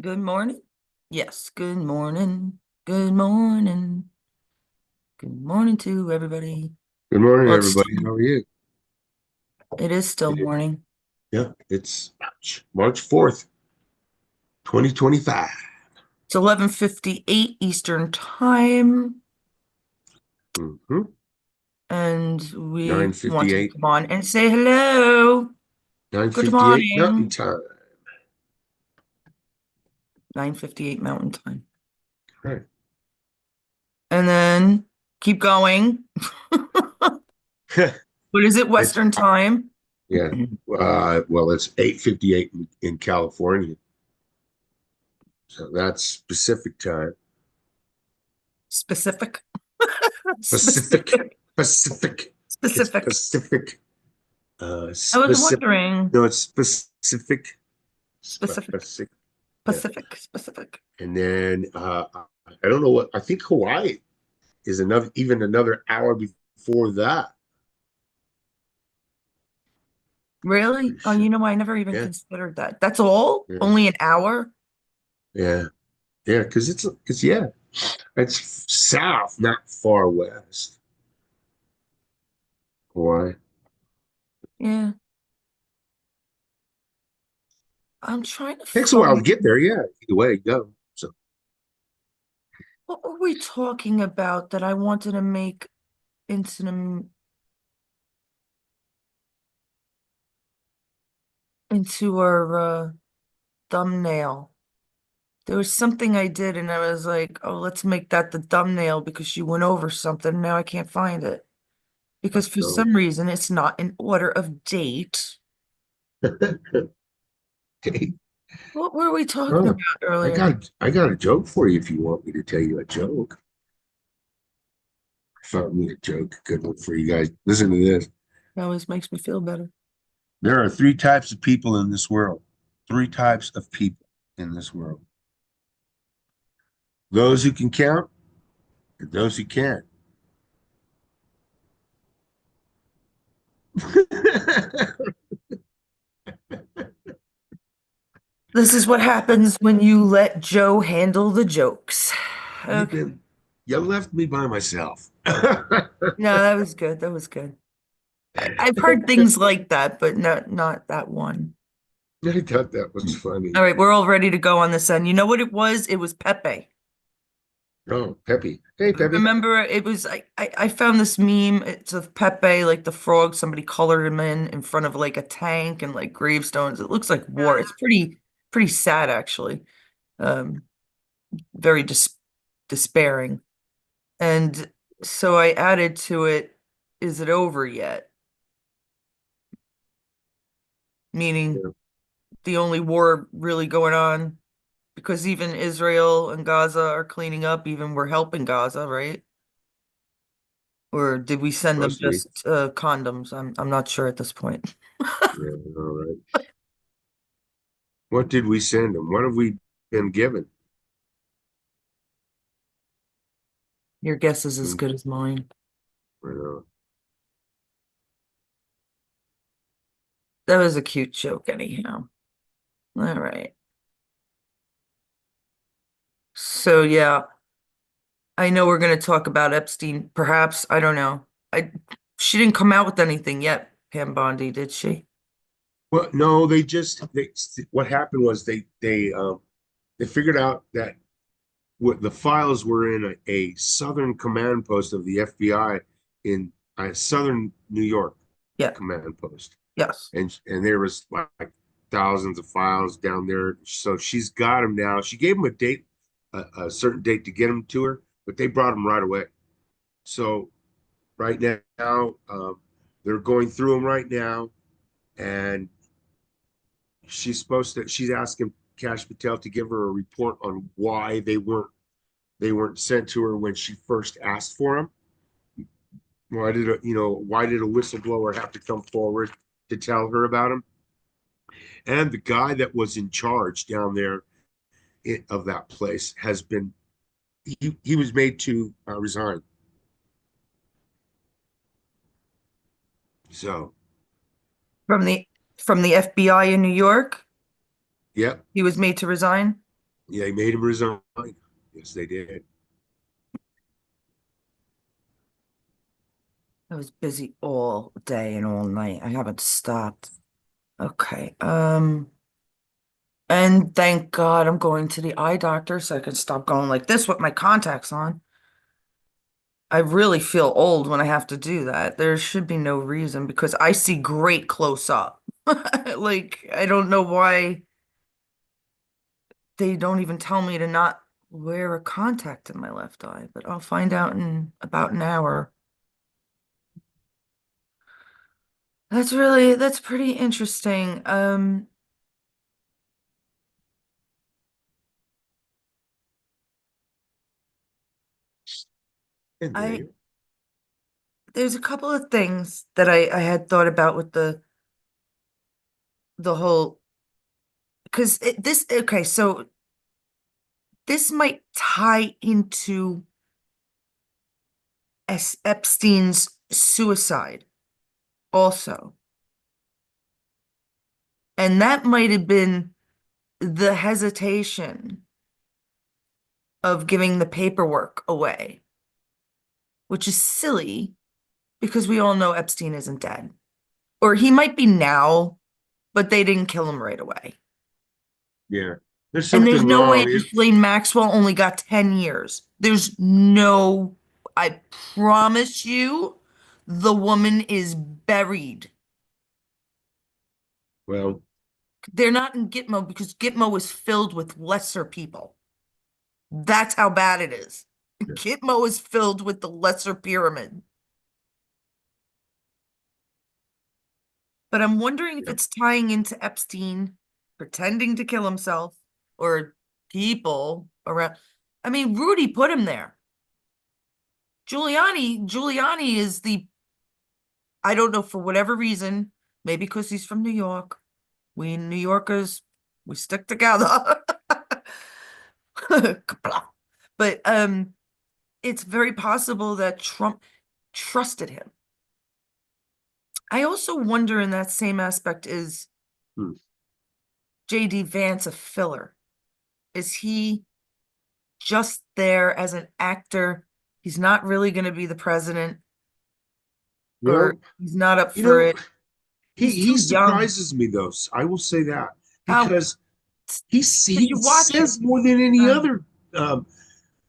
Good morning. Yes, good morning. Good morning. Good morning to everybody. Good morning, Well, it's still, everybody. How are you? it is still It- morning. yeah, it's March 4th, 2025. It's 11:58 Eastern Time, Mm-hmm. and we want to 9:58, come on and say hello. Good 9:58 Mountain morning. Time. 9:58 Mountain Time. Right. And then keep going. What is it, It's Western Time? yeah. Well, it's 8:58 in California, so that's Pacific time. Specific. Pacific, Specific. Pacific. It's Specific. Pacific. I was Specific. wondering. No, it's specific. Specific. Pacific. Yeah. Pacific. Specific. And then I don't know what I think Hawaii is another hour before that. Really? Pretty Oh, sure. I never even Yeah, considered that. That's all? yeah, Only an hour? yeah, yeah. Because it's south, not far west. Why? Yeah. I'm trying to Takes a while to find get there. Yeah, either way you go. So what were we talking about that I wanted to make into our thumbnail. There was something I did and I was like, oh, let's make that the thumbnail because you went over something. Now I can't find it because for no. some reason it's not in order of date. Hey, What were we talking oh, about I earlier? got a joke for you if you want me to tell you a joke. I found me a joke, a good one for you guys. Listen to this. It always makes me feel better. There are three types of people in this world. Three types of people in this world. Those who can count and those who can't. This is what happens when you let Joe handle the jokes. You've Okay. been, you left me by myself. No, that was good. That was good. I've heard things like that, but not that one. I thought that was funny. All right, we're all ready to go on this end. You know what it was? It was Pepe. Oh, Peppy. Hey, Peppy. Remember, it was I found this meme. It's of Pepe, like the frog. Somebody colored him in front of like a tank and like gravestones. It looks like war. It's pretty sad actually. Um, very despairing. And so I added to it, is it over yet? Meaning Yeah, the only war really going on because even Israel and Gaza are cleaning up, even we're helping Gaza, right? Or did we send them supposed to be. just condoms? I'm not sure at this point. Yeah, all right. What did we send them? What have we been given? Your guess is as Hmm, good as mine. I know. That was a cute joke anyhow. All right. So yeah, I know we're going to talk about Epstein, perhaps. I don't know. I She didn't come out with anything yet, Pam Bondi, did she? Well, no, what happened was they figured out that what the files were in a southern command post of the FBI in southern New York Yeah. command post. Yes. And there was like thousands of files down there. So she's got them now. She gave them a date, a certain date to get them to her, but they brought them right away. So right now, they're going through them right now, and she's asking Cash Patel to give her a report on why they weren't sent to her when she first asked for them. Why did a whistleblower have to come forward to tell her about them? And the guy that was in charge down there of that place he was made to resign. So, From the FBI in New York, yep, he was made to resign. Yeah, he made him resign. Yes, they did. I was busy all day and all night. I haven't stopped. Okay. And thank God I'm going to the eye doctor so I can stop going like this with my contacts on. I really feel old when I have to do that. There should be no reason because I see great close up. Like, I don't know why they don't even tell me to not wear a contact in my left eye, but I'll find out in about an hour. That's pretty interesting. And I they, there's a couple of things that I had thought about with the whole because this okay, so this might tie into Epstein's suicide also. And that might have been the hesitation of giving the paperwork away, which is silly because we all know Epstein isn't dead. Or he might be now, but they didn't kill him right away. yeah, there's And there's something no way wrong. Ghislaine Maxwell only got 10 years. There's no, I promise you, the woman is buried. Well, They're not in Gitmo because Gitmo is filled with lesser people. That's how bad it is. yeah, Gitmo is filled with the lesser pyramid. But I'm wondering if yeah. it's tying into Epstein pretending to kill himself or people around. I mean, Rudy put him there. Giuliani is I don't know, for whatever reason, maybe because he's from New York. We New Yorkers, we stick together. But it's very possible that Trump trusted him. I also wonder in that same aspect, is Hmm. JD Vance a filler? Is he just there as an actor? He's not really going to be the president, or Well, he's not up you for know, it. he He's too young. surprises me though. I will say that How because did he you watch it? says more than any Uh, other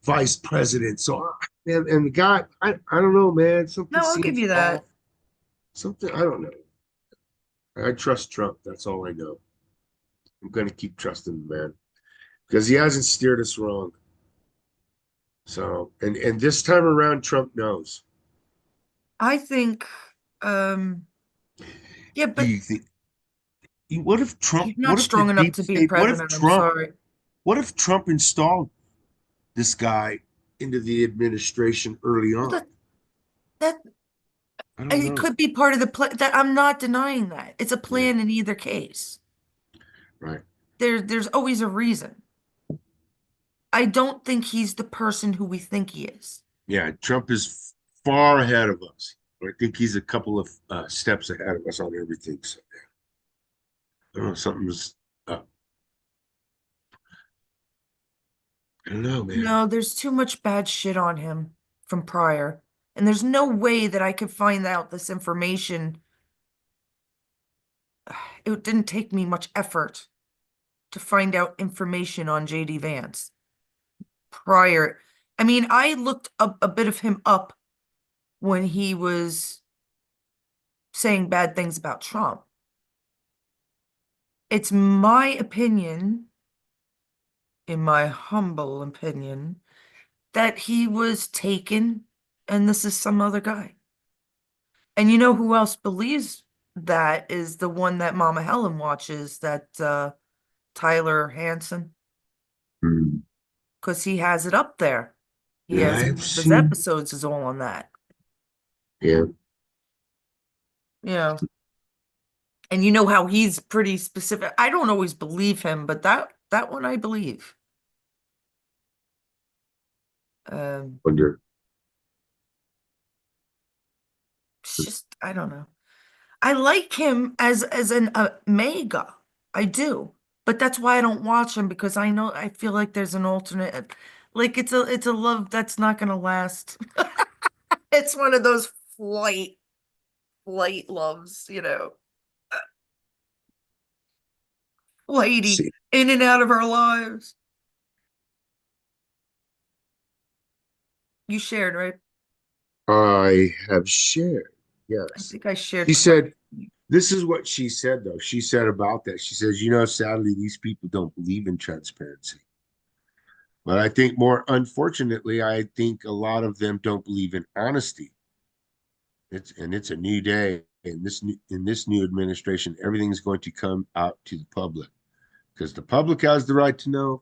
vice president. So and the guy, I don't know, man. Something no, I'll give seems you off. that. Something I don't know. I trust Trump. That's all I know. I'm gonna keep trusting the man because he hasn't steered us wrong. So and this time around, Trump knows. I think, yeah, Do but you think? What if Trump? he's not What if the strong enough deep to be a state? What if president. I'm Trump? sorry. What if Trump installed this guy into the administration early Well, on? that I don't it know. could be part of the plan. That I'm not denying that. It's a Yeah, plan in either case. right. There's always a reason. I don't think he's the person who we think he is. Yeah, Trump is far ahead of us. I think he's a couple of steps ahead of us on everything. So I don't know, something's up. I don't know, man. No, there's too much bad shit on him from prior. And there's no way that I could find out this information. It didn't take me much effort to find out information on JD Vance prior. I mean, I looked a bit of him up when he was saying bad things about Trump. It's my opinion, in my humble opinion, that he was taken and this is some other guy. And you know who else believes that is the one that Mama Helen watches, that Tyler Hansen, Hmm. because he has it up there. He Yeah, has I've one of his seen. episodes is all on that. Yeah, Yeah. And you know how he's pretty specific. I don't always believe him, but that one I believe. Um, wonder. it's just I don't know. I like him as an mega. I do. but that's why I don't watch them because I know I feel like there's an alternate. Like it's a love that's not gonna last. It's one of those flight loves, lady See, in and out of our lives. You shared, right? I have shared. I Yes. think I She shared twice. said, this is what she said, though. She said about that. She says, sadly, these people don't believe in transparency. But I think more unfortunately, I think a lot of them don't believe in honesty. It's a new day. In this new administration, everything's going to come out to the public because the public has the right to know.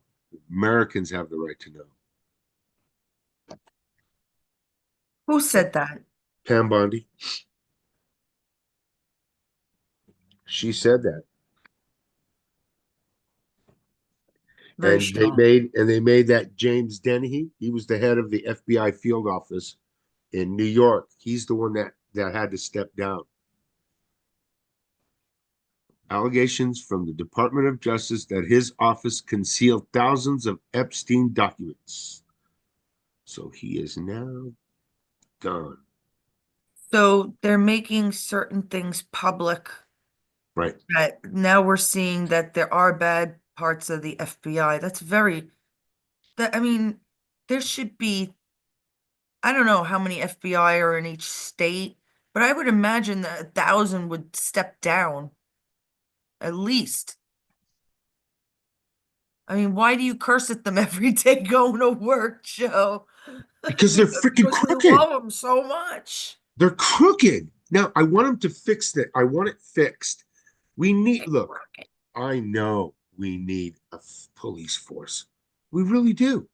Americans have the right to know. Who So said that? Pam Bondi, she said that. Very strong. And they made that James Dennehy. He was the head of the FBI field office in New York. He's the one that had to step down. Allegations from the Department of Justice that his office concealed thousands of Epstein documents. So he is now gone. So they're making certain things public Right. that now we're seeing that there are bad parts of the FBI. I mean, there should be, I don't know how many FBI are in each state, but I would imagine that 1,000 would step down at least. I mean, why do you curse at them every day going to work, Joe? Because they're freaking Because we crooked. love them so much. They're crooked. Now, I want them to fix that. I want it fixed. We need, look, I know we need a police force. We really do.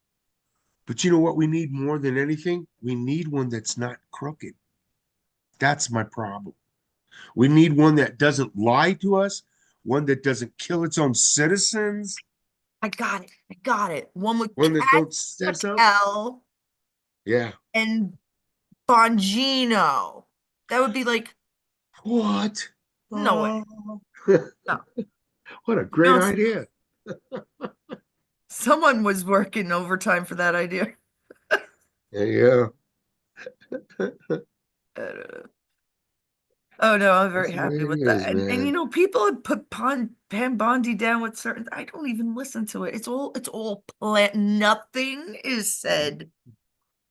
But you know what we need more than anything? We need one that's not crooked. That's my problem. We need one that doesn't lie to us, one that doesn't kill its own citizens, I got it. I got it. One with one that Cat don't set us up. Patel Yeah. and Bongino. That would be like, What? no way. Oh, No. what a You great know, idea. someone was working overtime for that idea. Yeah. Uh, Oh no, I'm very That's the way happy it with that. is, And man. people have put Pam Bondi down with certain. I don't even listen to it. It's all plan. Nothing is said.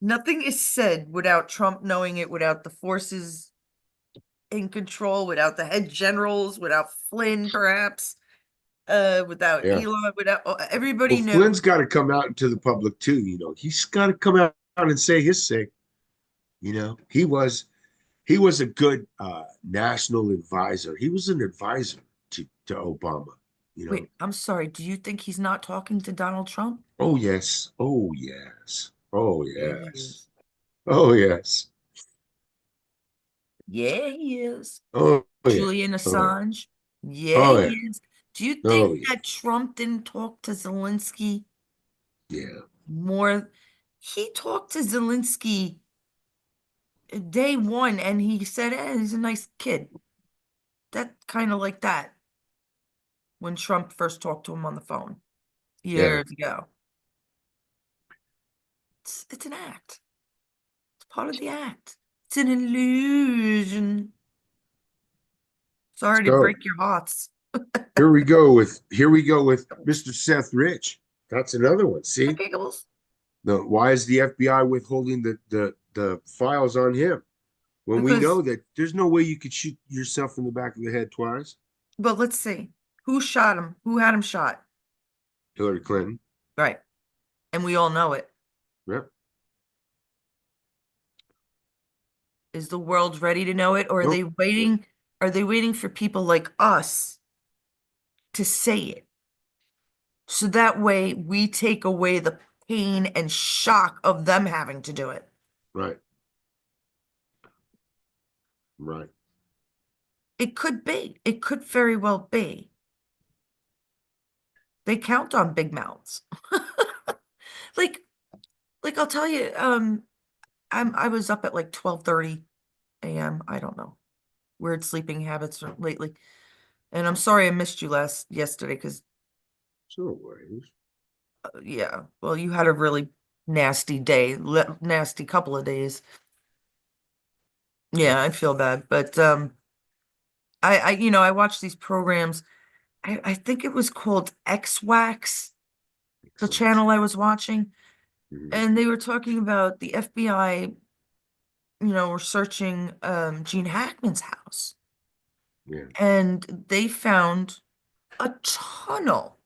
Nothing is said without Trump knowing it, without the forces in control, without the head generals, without Flynn, perhaps, without Yeah. Elon, without Well, everybody knows. Flynn's got to come out into the public too. He's got to come out and say his say. He was a good national advisor. He was an advisor to Obama. You know. Wait, I'm sorry. Do you think he's not talking to Donald Trump? Oh yes. Oh yes. Oh Yeah, he yes. is. Oh yes. Yeah, he is. Oh yeah. Julian Oh yeah. Assange. Yeah, Oh he yeah. is. Do you Oh think yeah. that Trump didn't talk to Zelensky Yeah. more? He talked to Zelensky day one and he said, he's a nice kid. That kind of like that when Trump first talked to him on the phone Yeah. years ago. It's an act. It's part of the act. It's an illusion. Sorry to So break your hearts. here we go with Mr. Seth Rich. That's another one. The See, giggles. why is the FBI withholding the files on him when we Because, know that there's no way you could shoot yourself in the back of the head twice? but let's see. Who shot him? Who had him shot? Hillary Clinton. Right. And we all know it. Yep. Is the world ready to know it, or are they Nope. waiting? Are they waiting for people like us to say it? So that way we take away the pain and shock of them having to do it. Right. Right. It could be. It could very well be. They count on big mouths. Like, like I'll tell you, I was up at like 12:30 a.m. I don't know. Weird sleeping habits lately. And I'm sorry I missed you yesterday because So ways. Yeah. Well, you had a really nasty day, nasty couple of days. Yeah, I feel bad, but I watch these programs. I think it was called X-Wax, the X-Lax. channel I was watching, Mhm. and they were talking about the FBI, were searching Gene Hackman's house, Yeah. and they found a tunnel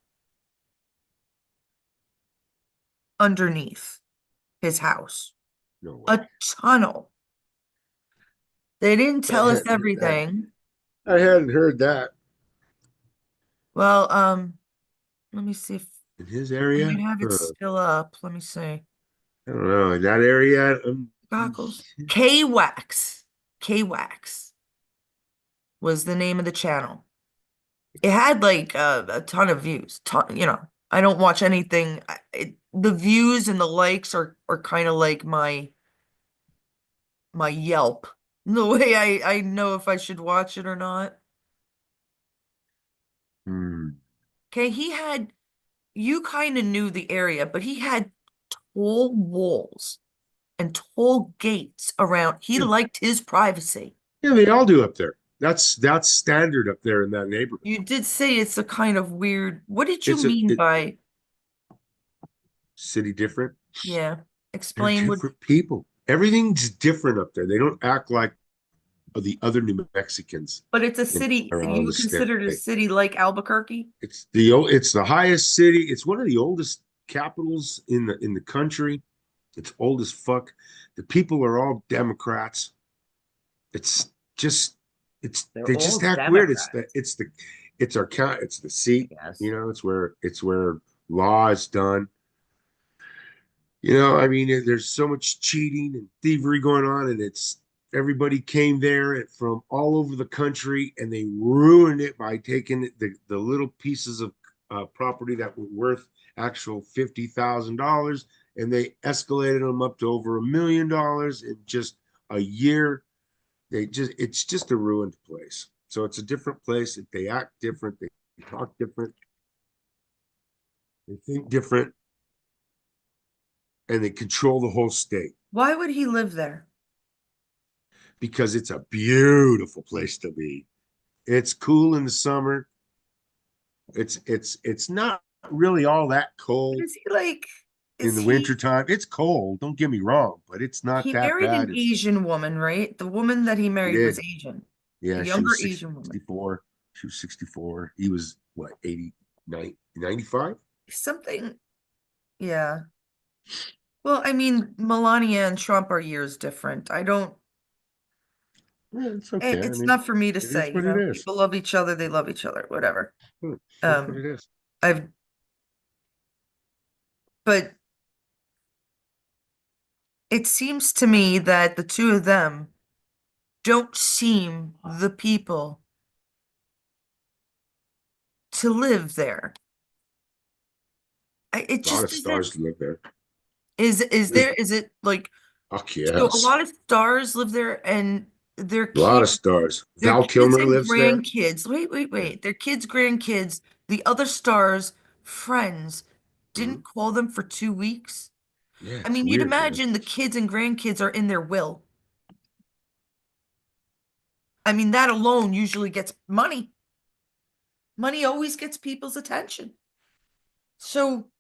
underneath his house. No way. A tunnel. They didn't I tell us hadn't heard that. everything. I hadn't heard that Well, let me see if in his I might area. have it still up. Let me see. I don't know. In that area, Goggles. K-Wax. K-Wax was the name of the channel. It had like a ton of views. I don't watch anything. The views and the likes are kind of like my Yelp. The way I know if I should watch it or not. hmm, Okay, you kind of knew the area, but he had tall walls and tall gates around. He yeah, liked his privacy. yeah, they all do up there. That's standard up there in that neighborhood. You did say it's a kind of weird. What did you It's a mean by, city different. yeah, They're explain what, different people. Everything's different up there. They don't act like the other New Mexicans but it's a in city, around you the would state. consider it a city like Albuquerque? It's the highest city. It's one of the oldest capitals in the country. It's old as fuck. The people are all Democrats. It's just They're they just all act weird. Democrats, It's our count. It's the I seat. guess. It's where law is done. I mean, there's so much cheating and thievery going on, and it's everybody came there from all over the country, and they ruined it by taking the little pieces of property that were worth actual $50,000, and they escalated them up to over $1 million in just a year. It's just a ruined place. So it's a different place. They act different. They talk different. They think different, and they control the whole state. Why would he live there? Because it's a beautiful place to be. It's cool in the summer. It's not really all that cold Is he like, in is the he, wintertime. It's cold, don't get me wrong, but it's not he that married an bad. It's Asian woman, right? The woman that he He married was did. Asian, a Yeah, she younger was Asian woman. 64. She was 64. He was what, 89, 95? Something, yeah. Well, I mean, Melania and Trump are years different. I don't, Yeah, it's okay. I it's mean, not for me to it is say, what it is. people love each other, they love each other, whatever. It is what Um, it is. I've, but it seems to me that the two of them don't seem the people to live there. It A lot of just isn't. stars live there. Is it like, Fuck so a yes. lot of stars live there and their A lot kids, of stars. their Val kids Kilmer and lives there. grandkids, Yeah. wait, their kids, grandkids, the other stars, friends, Mhm. didn't call them for 2 weeks. Yeah, I it's mean, you'd weird, man. imagine the kids and grandkids are in their will. I mean, that alone usually gets money. Money always gets people's attention. So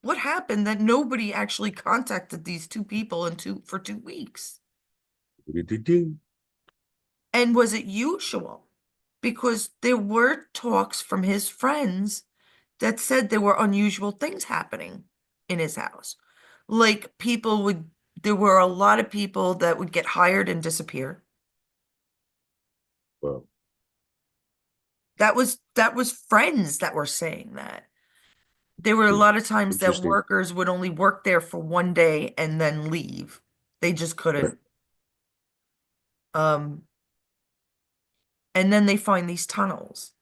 what happened that nobody actually contacted these two people for 2 weeks? Do-do-do-do. And was it usual? Because there were talks from his friends that said there were unusual things happening in his house. Like there were a lot of people that would get hired and disappear. Well, That was friends that were saying that. There were a hmm, lot of times that interesting. workers would only work there for one day and then leave. They just Right. couldn't. Um, and then they find these tunnels.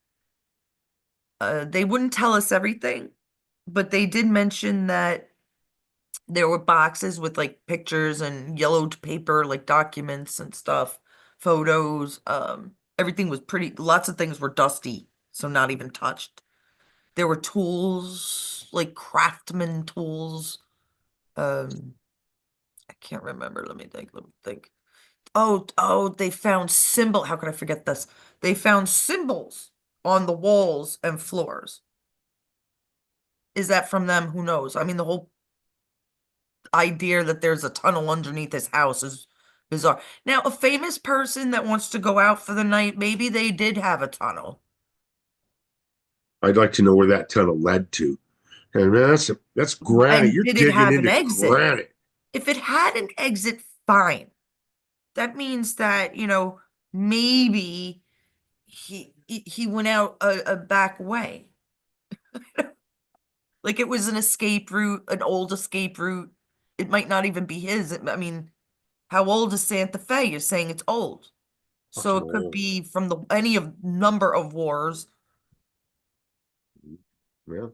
They wouldn't tell us everything, but they did mention that there were boxes with like pictures and yellowed paper, like documents and stuff, photos. Everything was lots of things were dusty, so not even touched. there were tools, like craftsman tools. Um, I can't remember. Let me think. Let me think. Oh, they found how could I forget this? They found symbols on the walls and floors. Is that from them? Who knows? I mean, the whole idea that there's a tunnel underneath his house is bizarre. Now, a famous person that wants to go out for the night, maybe they did have a tunnel. I'd like to know where that tunnel led to. And that's granite. And You're did it digging have an into exit? granite. If it had an exit, fine. That means that, maybe he went out a back way. Like it was an escape route, an old escape route. It might not even be his. I mean, how old is Santa Fe? You're saying it's old. So Fucking it could old. be from the any of number of wars. Well,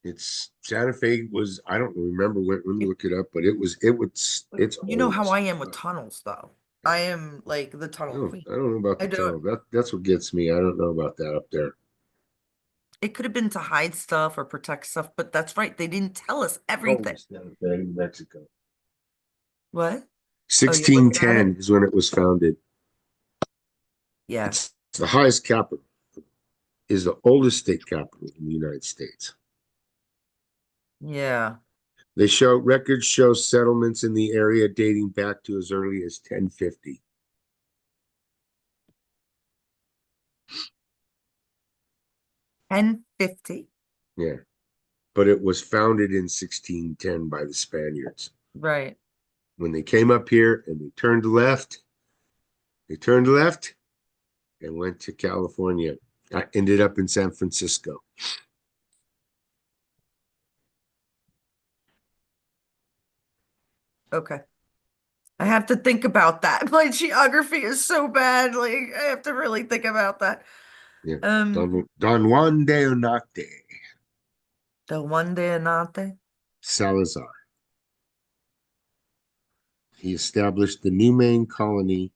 it's Santa Fe was, I don't remember when, let me look it up, but it's You know old how as I am with fuck. tunnels, though. I am like the tunnel queen. I don't know about I the don't. tunnel. That's what gets me. I don't know about that up there. It could have been to hide stuff or protect stuff, but that's right. They didn't tell us Oh, everything. Santa Fe, New Mexico. What? Oh, you're looking at it? 1610 is when it was founded. Yeah. It's the highest capital, is the oldest state capital in the United States. Yeah. Records show settlements in the area dating back to as early as 1050. 1050. Yeah, but it was founded in 1610 by the Spaniards. Right. When they came up here and they turned left and went to California. I ended up in San Francisco. Okay. I have to think about that. My geography is so bad. Like I have to really think about that. Yeah. Um, Don Juan de Onate the one day Anate. Salazar. He established the new main colony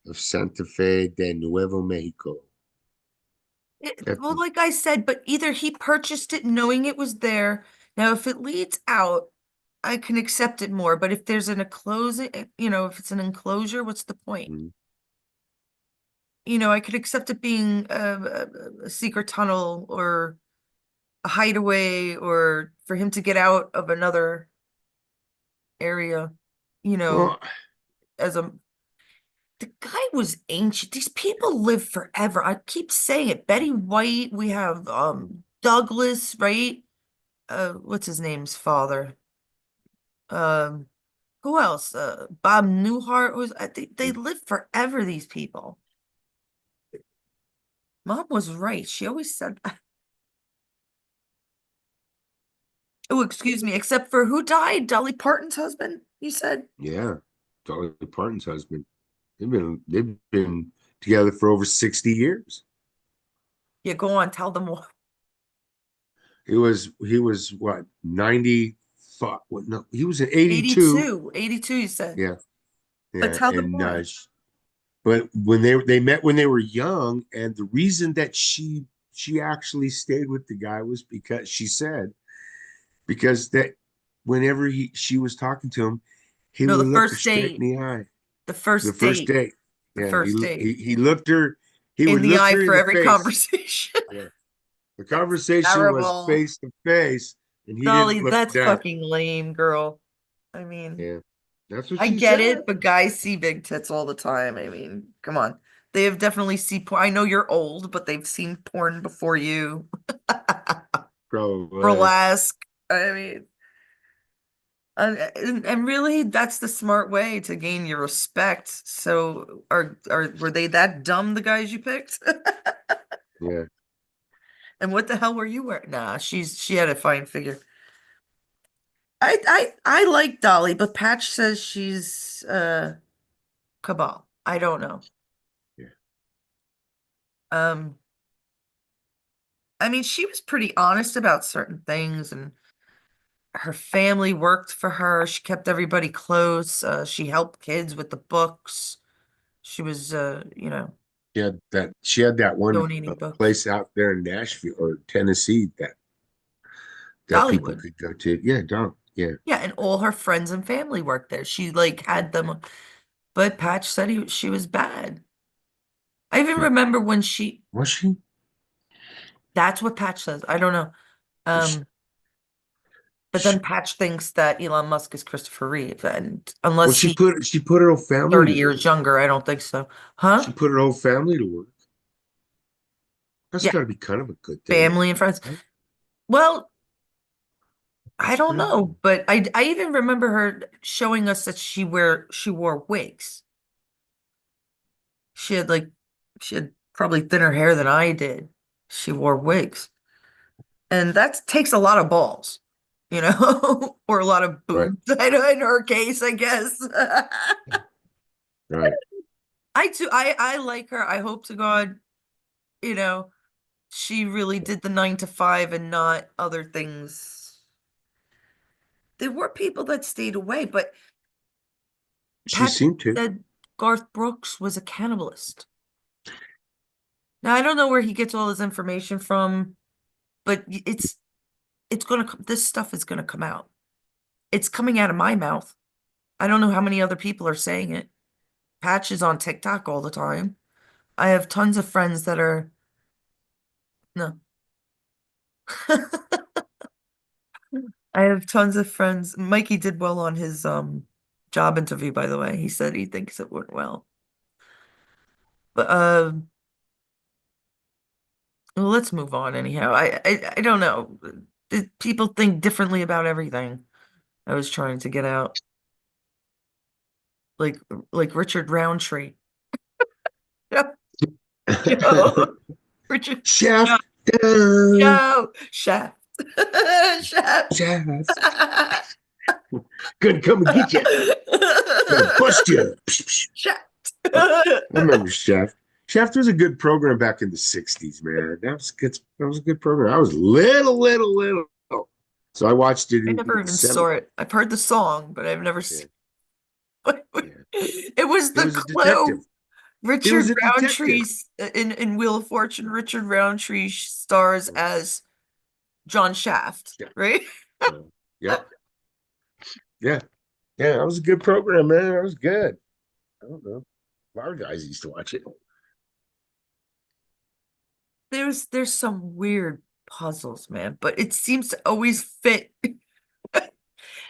of Santa Fe de Nuevo Mexico. At Well, the, like I said, but either he purchased it knowing it was there. Now, if it leads out, I can accept it more. But if there's an enclosure, if it's an enclosure, what's the point? mm, I could accept it being a secret tunnel or a hideaway or for him to get out of another area, you know, well, as a the guy was ancient. These people live forever. I keep saying it. Betty White, we have Douglas, right? What's his name's father? Um, who else? Bob Newhart was I think they live forever, these people. Mom was right. She always said that. Oh, excuse me, except for who died? Dolly Parton's husband, you said? yeah, Dolly Parton's husband. They've been together for over 60 years. Yeah, go on, tell them what. He was what, 90, what, no, he was in 82. 82, 82, you said. Yeah, But yeah, tell them and more. but when they met when they were young, and the reason that she actually stayed with the guy was because she said, because that whenever she was talking to him, he No, would the look her first straight date. in the eye. The The first first date. date. The Yeah, first date. he looked her, he In would the look eye her in for the every face. conversation. Yeah. The conversation was Terrible. face to face, and he didn't Dolly, look that's down. fucking lame, girl. I mean, Yeah, that's what I she get said. it, but guys see big tits all the time. I mean, come on. They have definitely seen porn. I know you're old, but they've seen porn before you. Probably. Burlesque. I mean, and really, that's the smart way to gain your respect. So, were they that dumb, the guys you picked? Yeah. And what the hell were you wearing? Nah, she had a fine figure. I like Dolly, but Patch says she's cabal. I don't know. Yeah. Um, I mean, she was pretty honest about certain things, and her family worked for her. She kept everybody close. She helped kids with the books. She was, She had that one donating books. place out there in Nashville or Tennessee that people Dollywood. could go to. Yeah, don't. Yeah, Yeah, and all her friends and family worked there. She like had them, but Patch said she was bad. I even yeah. remember when she, Was she? that's what Patch says. I don't know. She, Um, but then she Patch thinks that Elon Musk is Christopher Reeve, and well, unless she he's put she put her whole family 30 to years work. younger, I don't think so. Huh? She put her whole family to work. That's Yeah, got to be kind of a good thing, family and friends. right? Well, I don't Yeah. know, but I even remember her showing us that she wore wigs. She had like she had probably thinner hair than I did. She wore wigs. And that takes a lot of balls, you know, or a lot of Right. boobs. I know in her case, I guess. Right. I like her. I hope to God, you know, she really did the 9 to 5 and not other things. There were people that stayed away, but She Pat seemed to. said Garth Brooks was a cannibalist. Now I don't know where he gets all his information from, but it's gonna this stuff is gonna come out. It's coming out of my mouth. I don't know how many other people are saying it. Patch is on TikTok all the time. I have tons of friends that are no. I have tons of friends. Mikey did well on his job interview, by the way. He said he thinks it went well. But well, let's move on anyhow. I don't know. People think differently about everything. I was trying to get out like like Richard Roundtree. Joe, Richard, Joe, Shaft down. Joe, Chef, Chef. Shaft. Gonna come and get you. Gonna bust you. Chef. I remember Shaft. Shaft was a good program back in the 60s, man. That was good. That was a good program. I was little. So I watched it I in never the even 70s. saw it. I've heard the song, but I've never Yeah, seen yeah. it. Was It the was a detective. clue. It was Richard a detective. Roundtree's in Wheel of Fortune, Richard Roundtree stars as John Shaft, Yeah. right? Yep. Yeah. Yeah. That was a good program, man. That was good. I don't know. A lot of guys used to watch it. There's some weird puzzles, man, but it seems to always fit.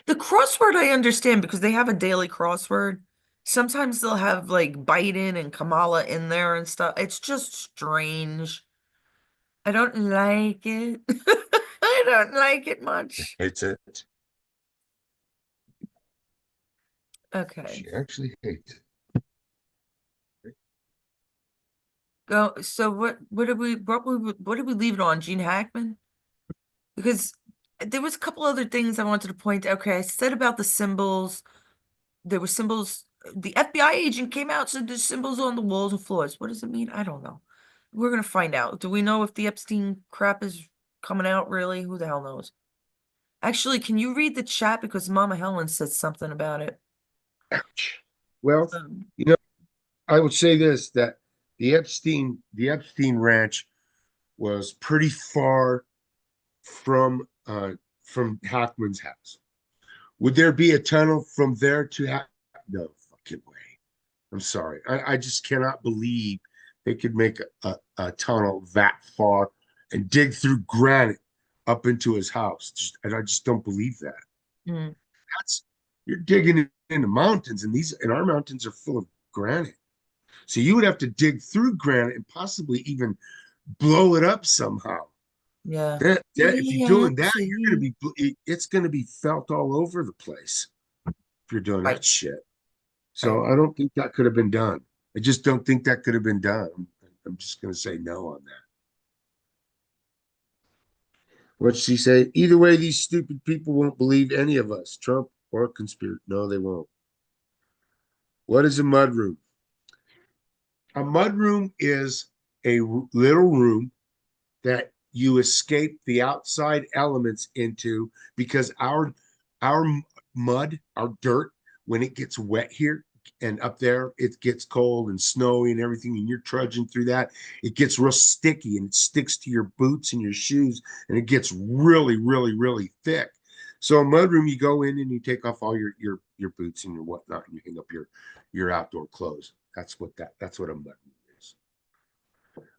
The crossword I understand because they have a daily crossword. Sometimes they'll have like Biden and Kamala in there and stuff. It's just strange. I don't like it. I don't like it much. Hates it. Okay. She actually hates it. Go. So what did we leave it on? Gene Hackman? Because there was a couple other things I wanted to point out. Okay, I said about the symbols. There were symbols. The FBI agent came out, said there's symbols on the walls and floors. What does it mean? I don't know. We're gonna find out. Do we know if the Epstein crap is coming out really? Who the hell knows? Actually, can you read the chat because Mama Helen said something about it? Ouch. Well, Um, you know, I would say this that the Epstein ranch was pretty far from Hackman's house. Would there be a tunnel from there to No fucking way. I'm sorry. I just cannot believe they could make a tunnel that far and dig through granite up into his house. And I just don't believe that. mm, That's You're digging in the mountains, and our mountains are full of granite. So you would have to dig through granite and possibly even blow it up somehow. yeah. That if you're doing that, you're TNT. gonna be it's gonna be felt all over the place if you're doing Right, that shit. right. So I don't think that could have been done. I just don't think that could have been done. I'm just gonna say no on that. What'd she say? Either way, these stupid people won't believe any of us, Trump or conspiracy. No, they won't. What is a mudroom? A mudroom is a little room that you escape the outside elements into because our mud, our dirt, when it gets wet here, and up there it gets cold and snowy and everything, and you're trudging through that, it gets real sticky and it sticks to your boots and your shoes, and it gets really, really, really thick. So a mudroom, you go in and you take off all your boots and your whatnot, and you hang up your outdoor clothes. That's what a mudroom is.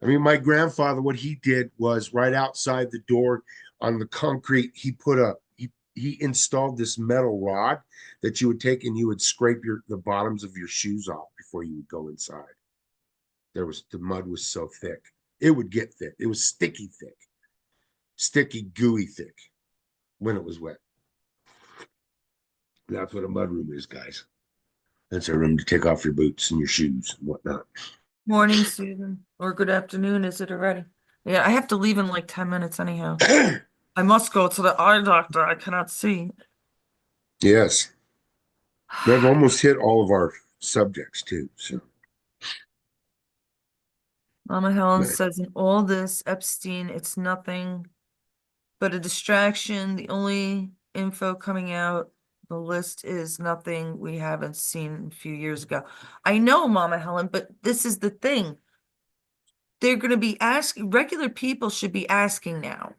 I mean, my grandfather, what he did was right outside the door on the concrete, he installed this metal rod that you would take and you would scrape the bottoms of your shoes off before you would go inside. The mud was so thick. It would get thick. It was sticky thick. Sticky, gooey thick when it was wet. That's what a mud room is, guys. That's a room to take off your boots and your shoes and whatnot. Morning, Susan, or good afternoon, is it already? Yeah, I have to leave in like 10 minutes anyhow. I must go to the eye doctor. I cannot see. Yes. We've almost hit all of our subjects too. So Mama Helen but, says in all this, Epstein, it's nothing but a distraction. The only info coming out, the list is nothing we haven't seen a few years ago. I know, Mama Helen, but this is the thing. They're going to be asking, regular people should be asking now.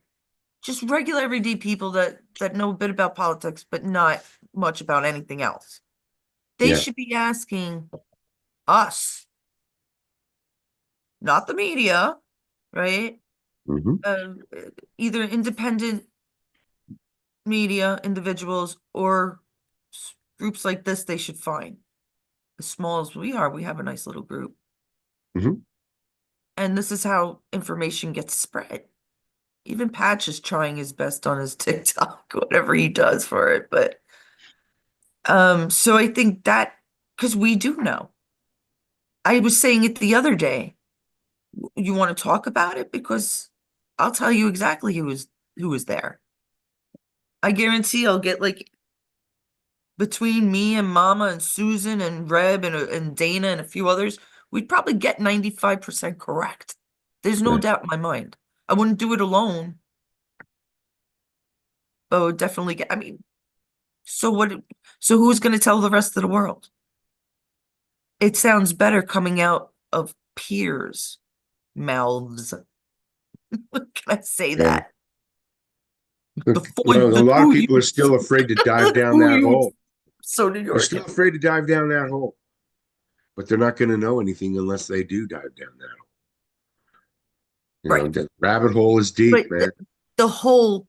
Just regular everyday people that know a bit about politics, but not much about anything else. They yeah. should be asking us, not the media, right? Hmm. Uh, Either independent media, individuals, or groups like this they should find. As small as we are, we have a nice little group. Hmm. And this is how information gets spread. Even Patch is trying his best on his TikTok, whatever he does for it. But so I think that because we do know. I was saying it the other day. You want to talk about it? Because I'll tell you exactly who was there. I guarantee I'll get like between me and Mama and Susan and Reb and Dana and a few others, we'd probably get 95% correct. There's no Yeah. doubt in my mind. I wouldn't do it alone, but I would definitely get, I mean, so what, so who's going to tell the rest of the world? It sounds better coming out of peers' mouths. Can I say Yeah. that? Look, well, a The lot of two people are youths. still afraid to dive The down two that youths. hole. So New They're York. still afraid to dive down that hole, but they're not going to know anything unless they do dive down that hole. Right. The rabbit hole is deep, But man. the hole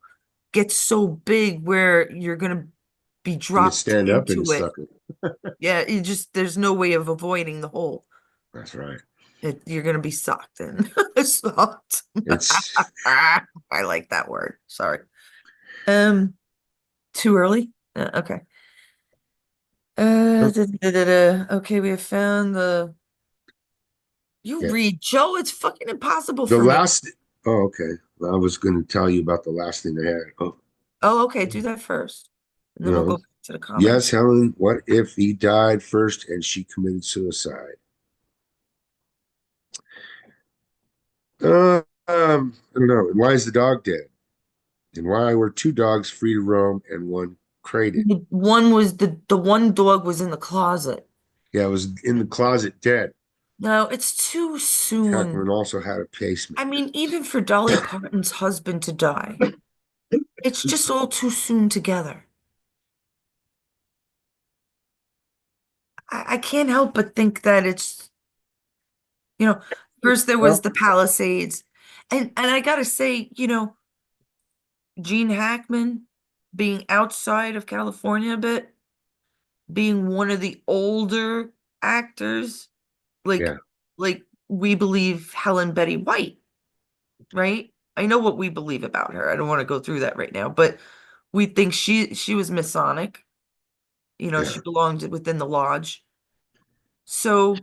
gets so big where you're gonna be You can dropped stand up in a into it. sucker. Yeah, there's no way of avoiding the hole. That's right. You're gonna be sucked in. Sucked. It's I like that word. Sorry. Um, Too early? Okay. Okay, we have found the. You yeah. read, Joe. It's fucking impossible The for me. last. Oh, okay. Well, I was going to tell you about the last thing I had. Oh, Oh, okay. Do that first, and then we'll go no. back to the Yes, comments. Helen. What if he died first and she committed suicide? I don't know. And why is the dog dead? And why were two dogs free to roam and one crated? One was the one dog was in the closet. Yeah, it was in the closet dead. No, it's too Hackman soon. also had a I pacemaker. mean, even for Dolly Parton's husband to die, it's just all too soon together. I can't help but think that it's, you know, first there was Well, the Palisades, and I gotta say, Gene Hackman being outside of California a bit, being one of the older actors, yeah, like like we believe Helen Betty White, right? I know what we believe about her. I don't want to go through that right now, but we think she was Masonic. yeah. She belonged within the lodge. So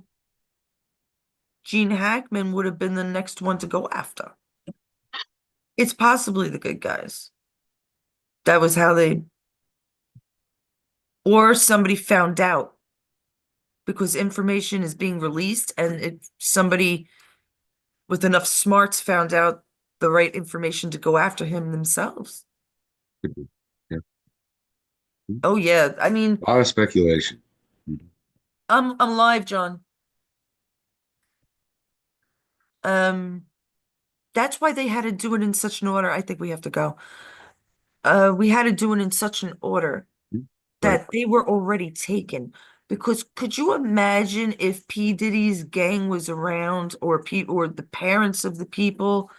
Gene Hackman would have been the next one to go after. It's possibly the good guys. That was how they, or somebody found out because information is being released, and somebody with enough smarts found out the right information to go after him themselves. Could be. Yeah. Oh yeah, I mean, A lot of speculation. I'm live, John. Um, that's why they had to do it in such an order. I think we have to go. We had to do it in such an order Right. that they were already taken. Because could you imagine if P. Diddy's gang was around or the parents of the people,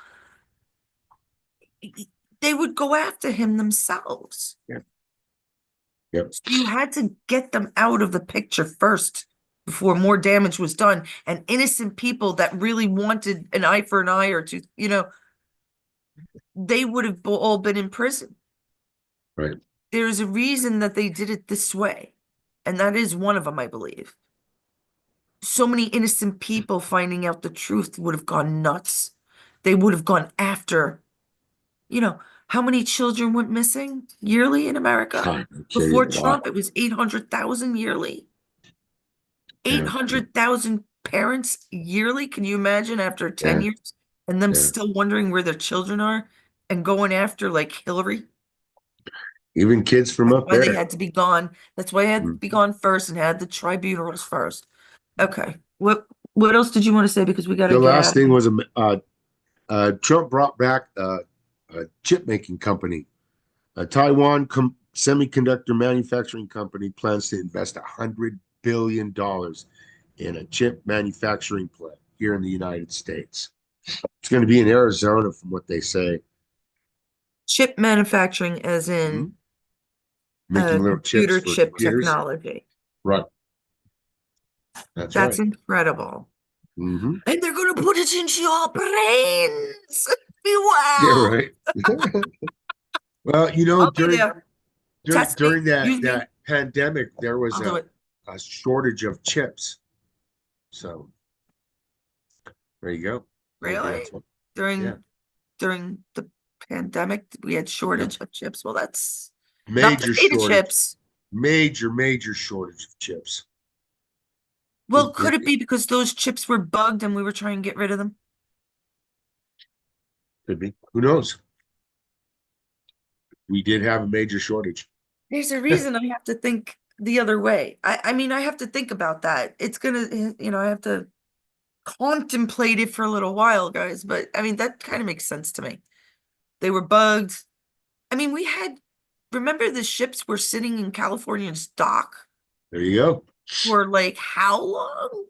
they would go after him themselves. Yeah. Yep. So you had to get them out of the picture first before more damage was done. And innocent people that really wanted an eye for an eye or two, they would have all been in prison. Right. There's a reason that they did it this way. And that is one of them, I believe. So many innocent people finding out the truth would have gone nuts. They would have gone after, you know, how many children went missing yearly in America? God, no kidding. Before A lot. Trump, it was 800,000 yearly. Yeah. 800,000 parents yearly. Can you imagine after 10 Yeah. years and them Yeah. still wondering where their children are and going after like Hillary? Even kids from That's up why they there. had to be gone. That's why they had to Mm. be gone first and had the tribunals first. Okay. What else did you want to say? Because we got to The get last out of thing here. was Trump brought back a chip making company. A Taiwan semiconductor manufacturing company plans to invest $100 billion in a chip manufacturing plant here in the United States. It's going to be in Arizona, from what they say. Chip manufacturing, as Mhm. in Making little chips computer for chip computers. technology. Right. That's That's right. incredible. Hmm. And they're going to put it into your brains. Yeah, Wow. right. Well, I'll be there. Test me. during that Use me. pandemic, there was I'll do it. a shortage of chips. So there you go. Maybe Really? that's what. Yeah. During the pandemic, we had Yep. shortage of chips. Well, that's not the Major state of shortage. chips. Major shortage of chips. Well, could it be because those chips were bugged and we were trying to get rid of them? Could be. Who knows? We did have a major shortage. There's a reason I have to think the other way. I mean, I have to think about that. It's gonna, I have to contemplate it for a little while, guys. But I mean, that kind of makes sense to me. They were bugged. I mean, remember the ships were sitting in California's dock There you go. for like how long?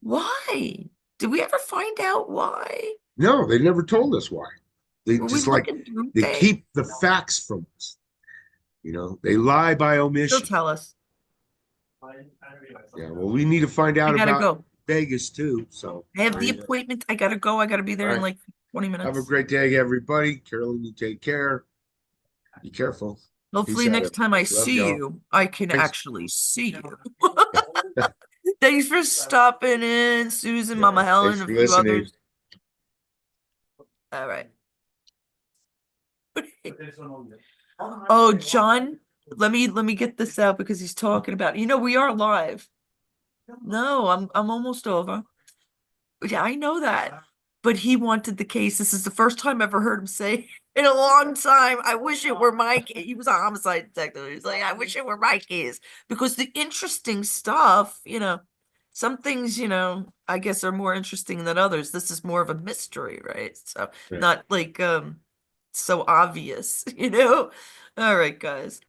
Why? Did we ever find out why? No, they never told us why. They Were we just like looking through they things? keep the facts from us. They lie by They'll omission. tell us. Yeah, well, we need to find I out gotta about go. Vegas too. So I have there the you go. appointment. I gotta go. I gotta be All there in right. like 20 Have a minutes. great day, everybody. Carolyn, you take care. Be careful. Peace Hopefully out, next time I everybody. Love see y'all. you, I can Thanks. actually see you. Thanks for stopping in, Susan, Yeah, Mama thanks Helen, a for few listening. others. All right. Oh, John, let me get this out because he's talking about, we are live. No, I'm almost over. Yeah, I know that. But he wanted the case. This is the first time I've ever heard him say in a long time. I wish it were my case. He was a homicide detective. He's like, I wish it were my case. Because the interesting stuff, some things, I guess are more interesting than others. This is more of a mystery, right? So Right. not like so obvious, you know? All right, guys.